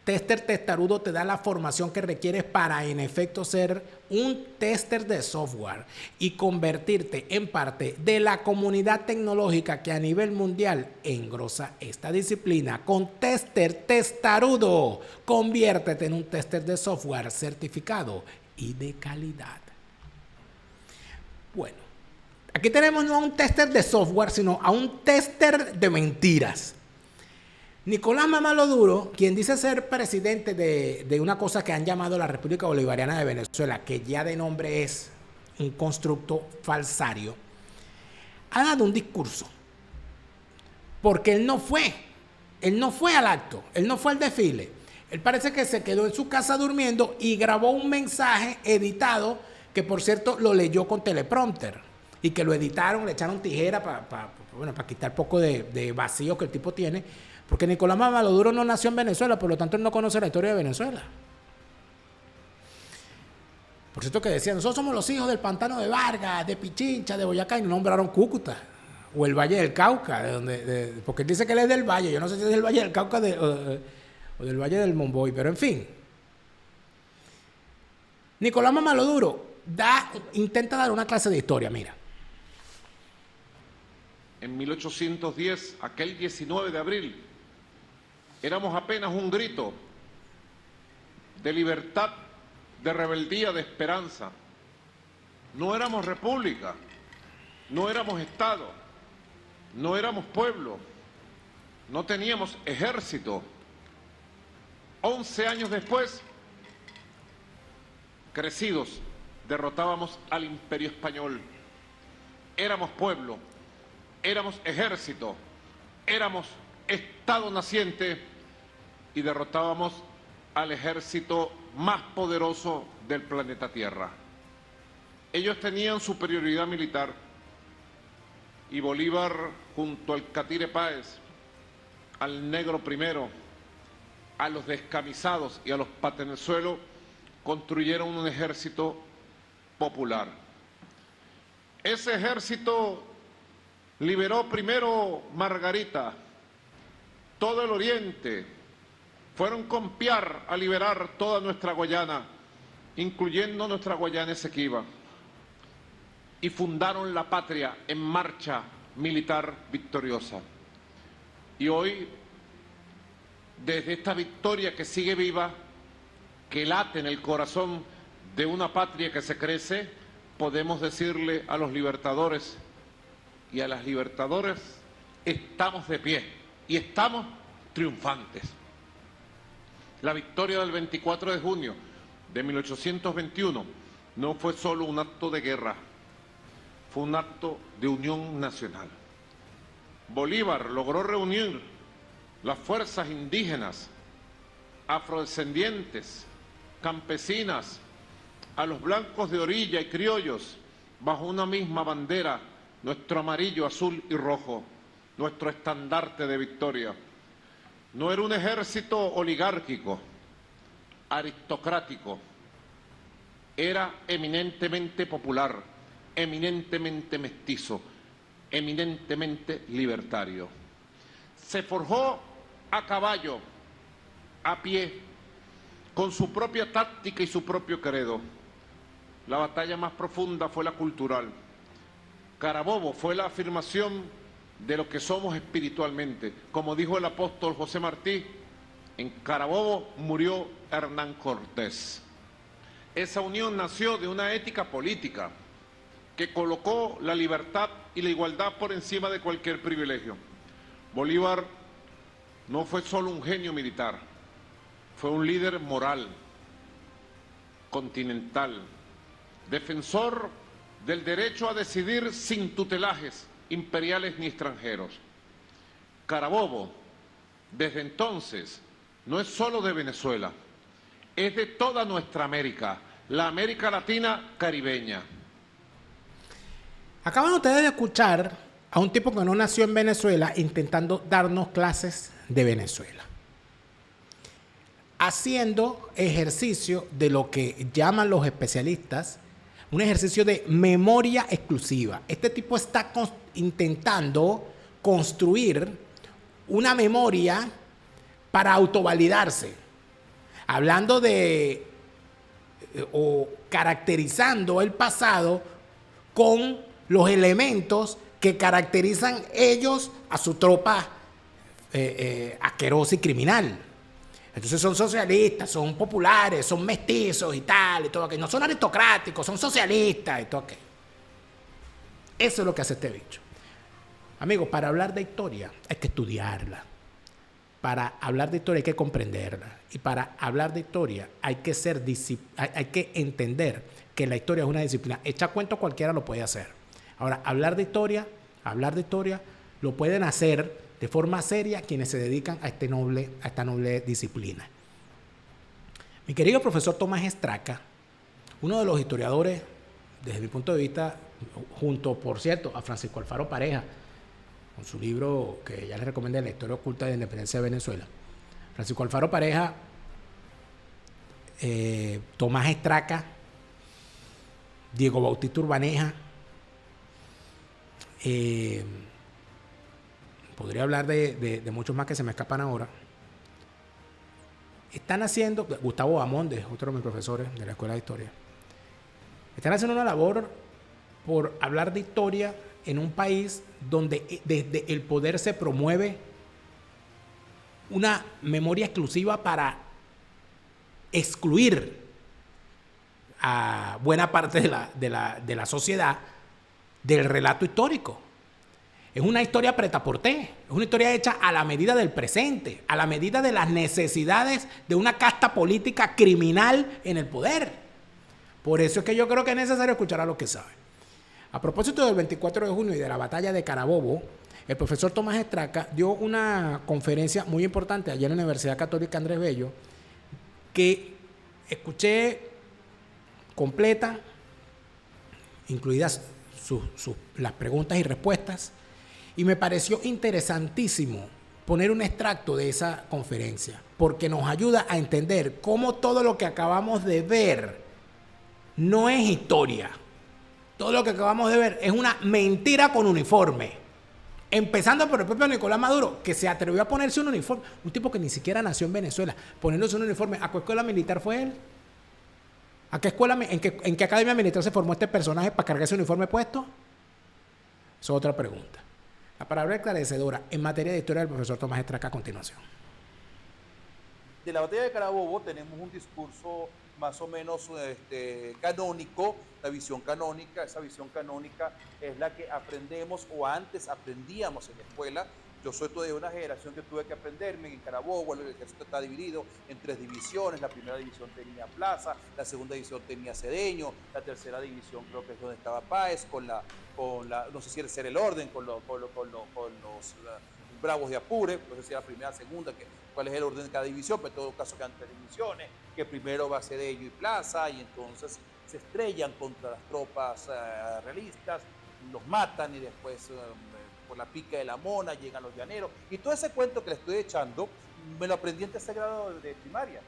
Tester Testarudo te da la formación que requieres para en efecto ser un tester de software y convertirte en parte de la comunidad tecnológica que a nivel mundial engrosa esta disciplina. Con Tester Testarudo, conviértete en un tester de software certificado y de calidad. Bueno, aquí tenemos no a un tester de software, sino a un tester de mentiras. Nicolás Mamaduro, quien dice ser presidente de una cosa que han llamado la República Bolivariana de Venezuela, que ya de nombre es un constructo falsario, ha dado un discurso. Porque él no fue al acto, él no fue al desfile. Él parece que se quedó en su casa durmiendo y grabó un mensaje editado, que por cierto lo leyó con teleprompter. Y que lo editaron, le echaron tijera para quitar poco de vacío que el tipo tiene. Porque Nicolás Maduro no nació en Venezuela, por lo tanto él no conoce la historia de Venezuela. Por cierto que decían, nosotros somos los hijos del pantano de Vargas, de Pichincha, de Boyacá, y no nombraron Cúcuta, o el Valle del Cauca, porque él dice que él es del Valle, yo no sé si es del Valle del Cauca o del Valle del Momboy, pero en fin. Nicolás Maduro intenta dar una clase de historia, mira. En 1810, aquel 19 de abril, éramos apenas un grito de libertad, de rebeldía, de esperanza. No éramos república, no éramos Estado, no éramos pueblo, no teníamos ejército. 11 años después, crecidos, derrotábamos al Imperio Español. Éramos pueblo, éramos ejército, éramos Estado naciente y derrotábamos al ejército más poderoso del planeta Tierra. Ellos tenían superioridad militar y Bolívar, junto al Catire Páez, al Negro Primero, a los descamisados y a los patenezuelos, construyeron un ejército popular. Ese ejército liberó primero Margarita, todo el oriente, fueron con Piar a liberar toda nuestra Guayana, incluyendo nuestra Guayana Esequiba, y fundaron la patria en marcha militar victoriosa. Y hoy, desde esta victoria que sigue viva, que late en el corazón de una patria que se crece, podemos decirle a los libertadores y a las libertadoras, estamos de pie y estamos triunfantes. La victoria del 24 de junio de 1821 no fue solo un acto de guerra, fue un acto de unión nacional. Bolívar logró reunir las fuerzas indígenas, afrodescendientes, campesinas, a los blancos de orilla y criollos, bajo una misma bandera, nuestro amarillo, azul y rojo, nuestro estandarte de victoria. No era un ejército oligárquico, aristocrático, era eminentemente popular, eminentemente mestizo, eminentemente libertario. Se forjó a caballo, a pie, con su propia táctica y su propio credo. La batalla más profunda fue la cultural. Carabobo fue la afirmación de lo que somos espiritualmente. Como dijo el apóstol José Martí, en Carabobo murió Hernán Cortés. Esa unión nació de una ética política que colocó la libertad y la igualdad por encima de cualquier privilegio. Bolívar no fue solo un genio militar, fue un líder moral, continental, defensor del derecho a decidir sin tutelajes imperiales ni extranjeros. Carabobo, desde entonces, no es solo de Venezuela, es de toda nuestra América, la América Latina caribeña. Acaban ustedes de escuchar a un tipo que no nació en Venezuela intentando darnos clases de Venezuela, haciendo ejercicio de lo que llaman los especialistas un ejercicio de memoria exclusiva. Este tipo está intentando construir una memoria para autovalidarse, hablando de o caracterizando el pasado con los elementos que caracterizan ellos a su tropa asquerosa y criminal. Entonces son socialistas, son populares, son mestizos y tal, y todo aquello. No son aristocráticos, son socialistas y todo aquello. Eso es lo que hace este bicho. Amigos, para hablar de historia hay que estudiarla. Para hablar de historia hay que comprenderla. Y para hablar de historia hay que entender que la historia es una disciplina. Echar cuento cualquiera lo puede hacer. Ahora, hablar de historia lo pueden hacer de forma seria quienes se dedican a esta noble disciplina. Mi querido profesor Tomás Estraca, uno de los historiadores, desde mi punto de vista, junto, por cierto, a Francisco Alfaro Pareja, con su libro que ya les recomendé, La historia oculta de la independencia de Venezuela. Francisco Alfaro Pareja, Tomás Estraca, Diego Bautista Urbaneja, podría hablar de muchos más que se me escapan ahora. Están haciendo, Gustavo Amonde, otro de mis profesores de la Escuela de Historia, están haciendo una labor por hablar de historia en un país donde desde el poder se promueve una memoria exclusiva para excluir a buena parte de la sociedad del relato histórico. Es una historia prêt-à-porter, es una historia hecha a la medida del presente, a la medida de las necesidades de una casta política criminal en el poder. Por eso es que yo creo que es necesario escuchar a los que saben. A propósito del 24 de junio y de la batalla de Carabobo, el profesor Tomás Estraca dio una conferencia muy importante allá en la Universidad Católica Andrés Bello, que escuché completa, incluidas las preguntas y respuestas, y me pareció interesantísimo poner un extracto de esa conferencia, porque nos ayuda a entender cómo todo lo que acabamos de ver no es historia. Todo lo que acabamos de ver es una mentira con uniforme. Empezando por el propio Nicolás Maduro, que se atrevió a ponerse un uniforme. Un tipo que ni siquiera nació en Venezuela, poniéndose un uniforme. ¿A qué escuela militar fue él? ¿A qué escuela, en qué academia militar se formó este personaje para cargar ese uniforme puesto? Esa es otra pregunta. La palabra esclarecedora en materia de historia del profesor Tomás Estraca a continuación. De la batalla de Carabobo tenemos un discurso más o menos canónico, la visión canónica. Esa visión canónica es la que aprendemos o antes aprendíamos en la escuela. Yo soy todavía una generación que tuve que aprenderme en Carabobo. El ejército está dividido en 3 divisiones. La primera división tenía Plaza, la segunda división tenía Cedeño, la tercera división creo que es donde estaba Páez, con la no sé si era el orden, con los Bravos de Apure, no sé si era la primera, segunda, cuál es el orden de cada división, pero en todo caso quedan 3 divisiones, que primero va Cedeño y Plaza, y entonces se estrellan contra las tropas realistas, los matan y después por la pica de la Mona llegan los llaneros, y todo ese cuento que le estoy echando me lo aprendí en tercer grado de primaria.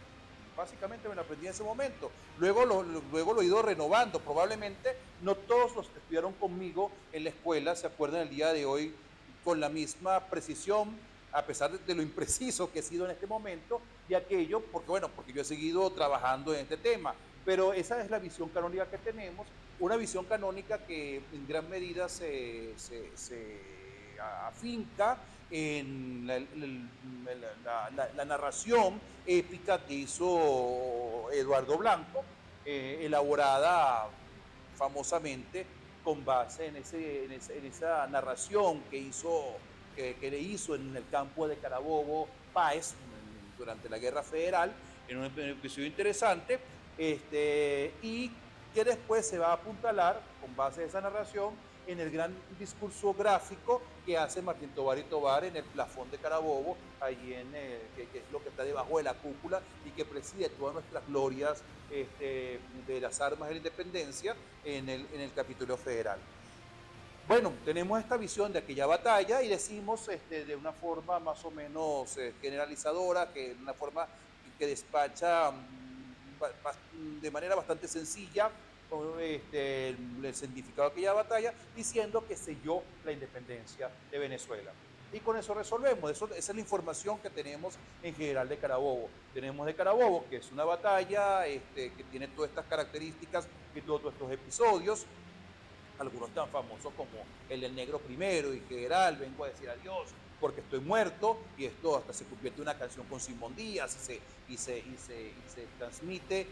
Básicamente me lo aprendí en ese momento. Luego lo he ido renovando. Probablemente no todos los que estudiaron conmigo en la escuela se acuerdan el día de hoy con la misma precisión, a pesar de lo impreciso que he sido en este momento, y aquello, porque yo he seguido trabajando en este tema. Pero esa es la visión canónica que tenemos, una visión canónica que en gran medida se afinca en la narración épica que hizo Eduardo Blanco, elaborada famosamente con base en esa narración que le hizo en el campo de Carabobo Páez durante la Guerra Federal, en un episodio interesante, y que después se va a apuntalar con base en esa narración en el gran discurso gráfico que hace Martín Tovar y Tovar en el plafón de Carabobo, allí que es lo que está debajo de la cúpula y que preside todas nuestras glorias de las armas de la independencia en el Capitolio Federal. Bueno, tenemos esta visión de aquella batalla y decimos de una forma más o menos generalizadora, que una forma que despacha de manera bastante sencilla el significado de aquella batalla, diciendo que selló la independencia de Venezuela. Y con eso resolvemos. Esa es la información que tenemos en general de Carabobo. Tenemos de Carabobo que es una batalla que tiene todas estas características y todos estos episodios, algunos tan famosos como el del Negro Primero y General, vengo a decir adiós porque estoy muerto, y esto hasta se convierte en una canción con Simón Díaz y se transmite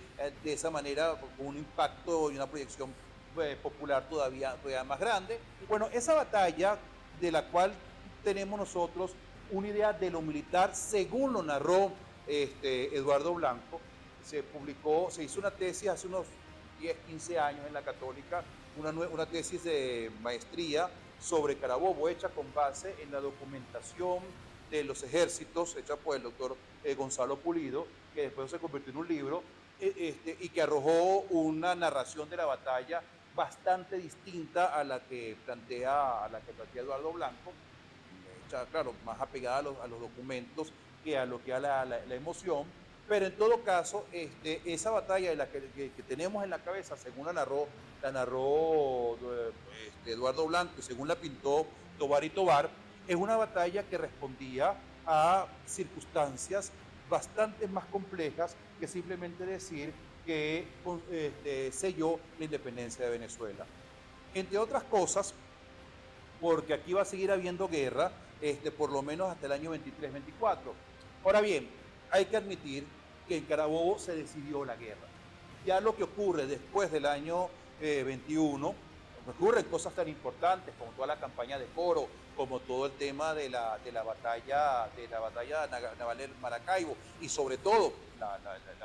de esa manera con un impacto y una proyección popular todavía más grande. Bueno, esa batalla de la cual tenemos nosotros una idea de lo militar, según lo narró Eduardo Blanco, se hizo una tesis hace unos 10, 15 años en la Católica, una tesis de maestría sobre Carabobo, hecha con base en la documentación de los ejércitos, hecha por el doctor Gonzalo Pulido, que después se convirtió en un libro, y que arrojó una narración de la batalla bastante distinta a la que plantea Eduardo Blanco, hecha, claro, más apegada a los documentos que a lo que a la emoción. Pero en todo caso, esa batalla de la que tenemos en la cabeza, según la narró Eduardo Blanco y según la pintó Tovar y Tovar, es una batalla que respondía a circunstancias bastante más complejas que simplemente decir que selló la independencia de Venezuela. Entre otras cosas, porque aquí va a seguir habiendo guerra, por lo menos hasta el año 23-24. Ahora bien, hay que admitir que en Carabobo se decidió la guerra. Ya lo que ocurre después del año 21, ocurren cosas tan importantes como toda la campaña de Coro como todo el tema de la batalla naval en Maracaibo y sobre todo la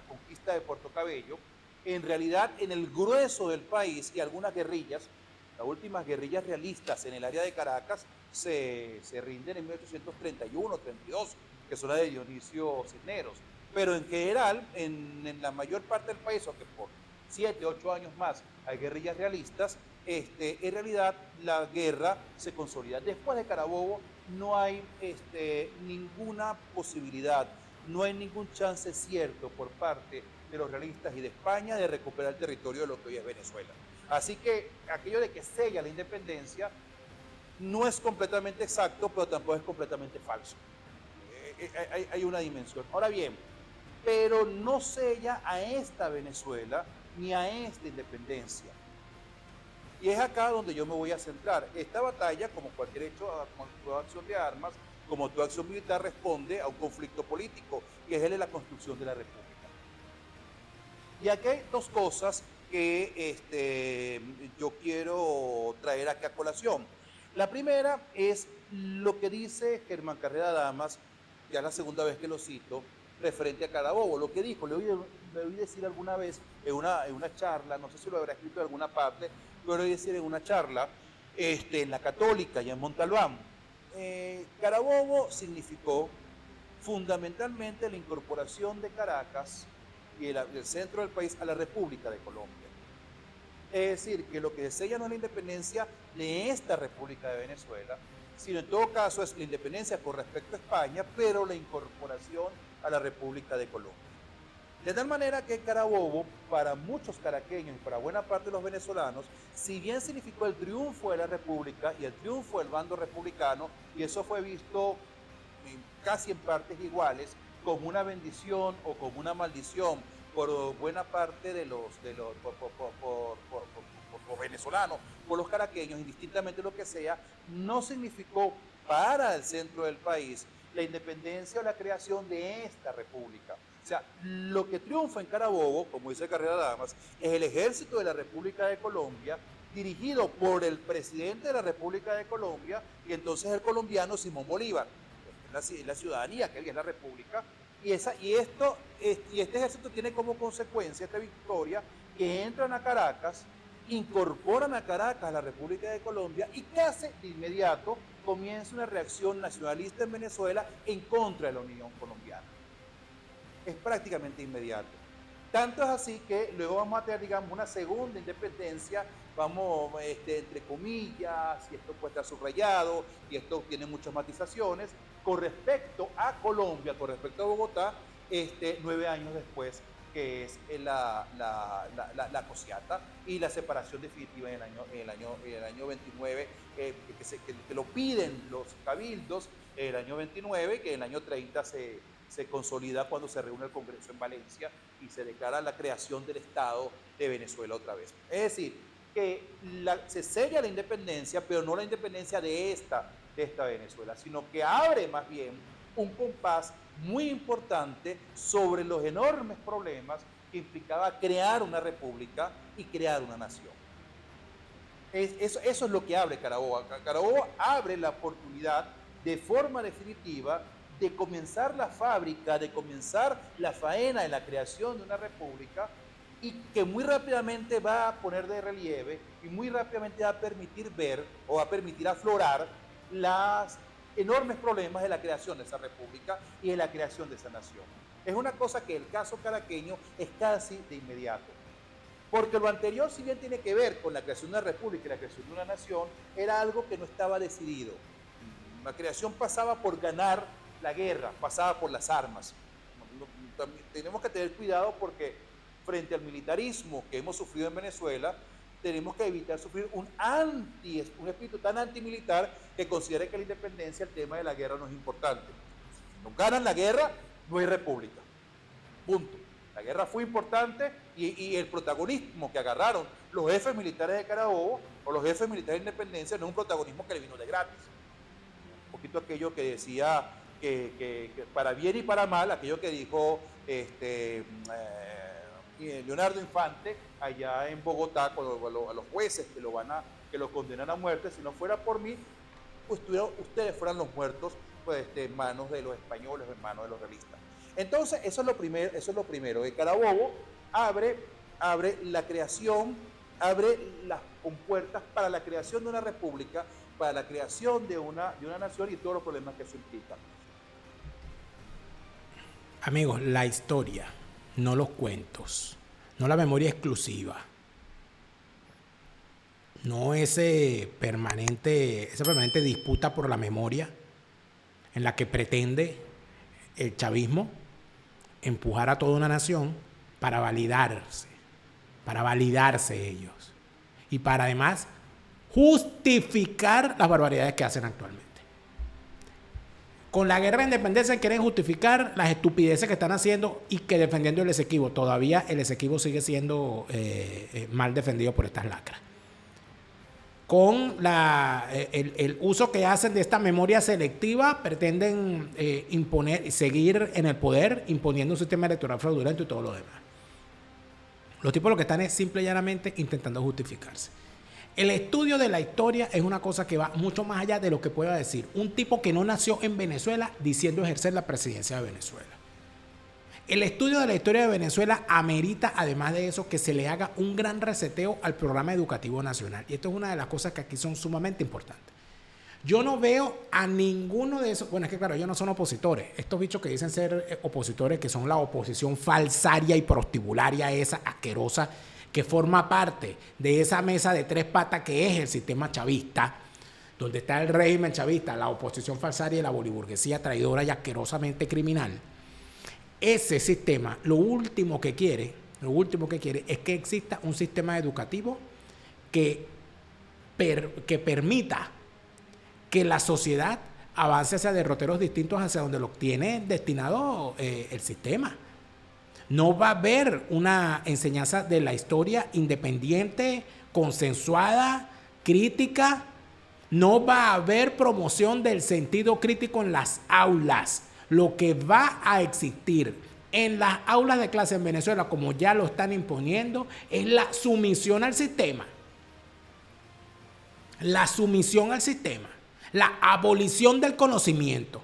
conquista de Puerto Cabello, en realidad en el grueso del país y algunas guerrillas, las últimas guerrillas realistas en el área de Caracas se rinden en 1831-32, que son las de Dionisio Cisneros. Pero en general, en la mayor parte del país, aunque por 7, 8 años más hay guerrillas realistas, en realidad la guerra se consolida. Después de Carabobo no hay ninguna posibilidad, no hay ningún chance cierto por parte de los realistas y de España de recuperar el territorio de lo que hoy es Venezuela. Así que aquello de que sella la independencia no es completamente exacto, pero tampoco es completamente falso. Hay una dimensión. Ahora bien, pero no sella a esta Venezuela ni a esta independencia. Y es acá donde yo me voy a centrar. Esta batalla, como cualquier hecho, como toda acción de armas, como toda acción militar, responde a un conflicto político, que es el de la construcción de la República. Y aquí hay dos cosas que yo quiero traer aquí a colación. La primera es lo que dice Germán Carrera Damas, ya es la segunda vez que lo cito, referente a Carabobo. Lo que dijo, le oí decir alguna vez en una charla, no sé si lo habrá escrito en alguna parte, lo oí decir en una charla en la Católica y en Montalbán. Carabobo significó fundamentalmente la incorporación de Caracas y el centro del país a la República de Colombia. Es decir, que lo que desea no es la independencia de esta República de Venezuela, sino en todo caso es la independencia con respecto a España, pero la incorporación a la República de Colombia. De tal manera que Carabobo, para muchos caraqueños y para buena parte de los venezolanos, si bien significó el triunfo de la República y el triunfo del bando republicano, y eso fue visto casi en partes iguales, como una bendición o como una maldición por buena parte de los venezolanos, por los caraqueños, indistintamente lo que sea, no significó para el centro del país la independencia o la creación de esta república. O sea, lo que triunfa en Carabobo, como dice Carrera Damas, es el ejército de la República de Colombia, dirigido por el presidente de la República de Colombia, y entonces el colombiano Simón Bolívar. Es la ciudadanía que es la república, y este ejército tiene como consecuencia esta victoria que entran a Caracas, incorporan a Caracas a la República de Colombia y casi de inmediato comienza una reacción nacionalista en Venezuela en contra de la Unión Colombiana. Es prácticamente inmediato. Tanto es así que luego vamos a tener, digamos, una segunda independencia, vamos, entre comillas, y esto puede estar subrayado, y esto tiene muchas matizaciones, con respecto a Colombia, con respecto a Bogotá, 9 años después, que es la Cociata y la separación definitiva en el año 29, que lo piden los cabildos en el año 29, que en el año 30 se consolida cuando se reúne el Congreso en Valencia y se declara la creación del Estado de Venezuela otra vez. Es decir, que se sella la independencia, pero no la independencia de esta Venezuela, sino que abre más bien un compás muy importante sobre los enormes problemas que implicaba crear una república y crear una nación. Eso es lo que abre Carabobo. Carabobo abre la oportunidad de forma definitiva de comenzar la fábrica, de comenzar la faena de la creación de una república, y que muy rápidamente va a poner de relieve y muy rápidamente va a permitir ver o va a permitir aflorar los enormes problemas de la creación de esa república y de la creación de esa nación. Es una cosa que el caso caraqueño es casi de inmediato. Porque lo anterior, si bien tiene que ver con la creación de una república y la creación de una nación, era algo que no estaba decidido. La creación pasaba por ganar la guerra, pasaba por las armas. Tenemos que tener cuidado porque frente al militarismo que hemos sufrido en Venezuela, tenemos que evitar sufrir un espíritu tan antimilitar que considere que la independencia, el tema de la guerra no es importante. Si no ganan la guerra, no hay república. Punto. La guerra fue importante y el protagonismo que agarraron los jefes militares de Carabobo o los jefes militares de independencia no es un protagonismo que le vino de gratis. Un poquito aquello que decía que para bien y para mal, aquello que dijo Leonardo Infante allá en Bogotá a los jueces que lo condenan a muerte: si no fuera por mí, ustedes fueran los muertos pues, en manos de los españoles o en manos de los realistas. Entonces, eso es lo primero. Que Carabobo abre la creación, abre las compuertas para la creación de una república, para la creación de una nación y todos los problemas que eso implica. Amigos, la historia, no los cuentos, no la memoria exclusiva, no esa permanente disputa por la memoria en la que pretende el chavismo empujar a toda una nación para validarse ellos y para además justificar las barbaridades que hacen actualmente. Con la guerra de independencia quieren justificar las estupideces que están haciendo y que defendiendo el Esequibo. Todavía el Esequibo sigue siendo mal defendido por estas lacras. Con el uso que hacen de esta memoria selectiva, pretenden seguir en el poder, imponiendo un sistema electoral fraudulento y todo lo demás. Los tipos lo que están es simple y llanamente intentando justificarse. El estudio de la historia es una cosa que va mucho más allá de lo que pueda decir un tipo que no nació en Venezuela diciendo ejercer la presidencia de Venezuela. El estudio de la historia de Venezuela amerita, además de eso, que se le haga un gran reseteo al programa educativo nacional. Y esto es una de las cosas que aquí son sumamente importantes. Yo no veo a ninguno de esos, bueno, es que claro, ellos no son opositores. Estos bichos que dicen ser opositores, que son la oposición falsaria y prostibularia, esa asquerosa, que forma parte de esa mesa de tres patas que es el sistema chavista, donde está el régimen chavista, la oposición falsaria y la boliburguesía traidora y asquerosamente criminal. Ese sistema, lo último que quiere es que exista un sistema educativo que permita que la sociedad avance hacia derroteros distintos hacia donde lo tiene destinado el sistema. No va a haber una enseñanza de la historia independiente, consensuada, crítica. No va a haber promoción del sentido crítico en las aulas. Lo que va a existir en las aulas de clase en Venezuela, como ya lo están imponiendo, es la sumisión al sistema. La sumisión al sistema. La abolición del conocimiento.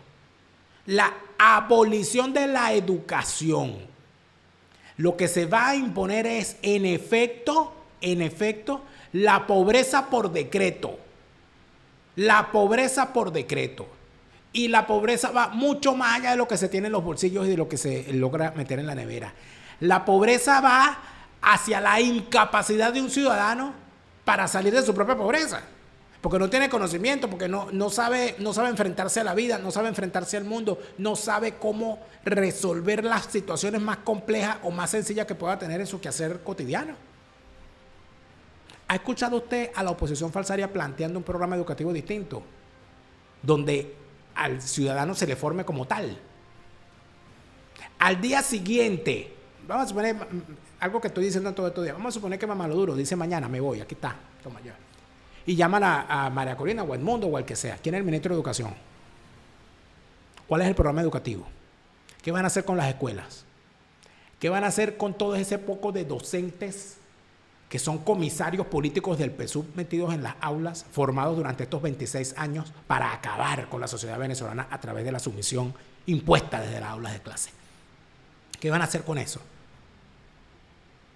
La abolición de la educación. Lo que se va a imponer es, en efecto, la pobreza por decreto. La pobreza por decreto. Y la pobreza va mucho más allá de lo que se tiene en los bolsillos y de lo que se logra meter en la nevera. La pobreza va hacia la incapacidad de un ciudadano para salir de su propia pobreza. Porque no tiene conocimiento, porque no sabe enfrentarse a la vida, no sabe enfrentarse al mundo, no sabe cómo resolver las situaciones más complejas o más sencillas que pueda tener en su quehacer cotidiano. ¿Ha escuchado usted a la oposición falsaria planteando un programa educativo distinto? Donde al ciudadano se le forme como tal. Al día siguiente, vamos a suponer algo que estoy diciendo todo estos días, vamos a suponer que Mamaduro dice mañana me voy, aquí está, toma ya. Y llaman a María Corina o a Edmundo o al que sea. ¿Quién es el ministro de Educación? ¿Cuál es el programa educativo? ¿Qué van a hacer con las escuelas? ¿Qué van a hacer con todo ese poco de docentes que son comisarios políticos del PSUV metidos en las aulas, formados durante estos 26 años para acabar con la sociedad venezolana a través de la sumisión impuesta desde las aulas de clase? ¿Qué van a hacer con eso?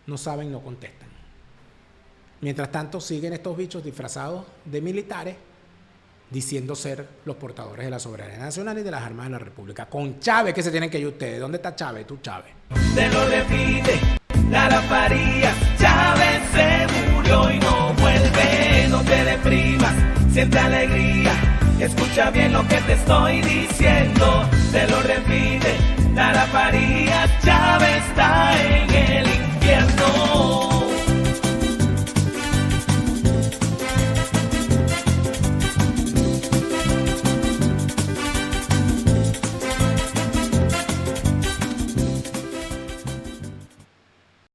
No saben, no contestan. Mientras tanto, siguen estos bichos disfrazados de militares diciendo ser los portadores de la soberanía nacional y de las armas de la República. Con Chávez, ¿qué se tienen que ir ustedes? ¿Dónde está Chávez? Tú, Chávez. Te lo repite, Lara Farías. Chávez se murió y no vuelve. No te deprimas, siente alegría. Escucha bien lo que te estoy diciendo.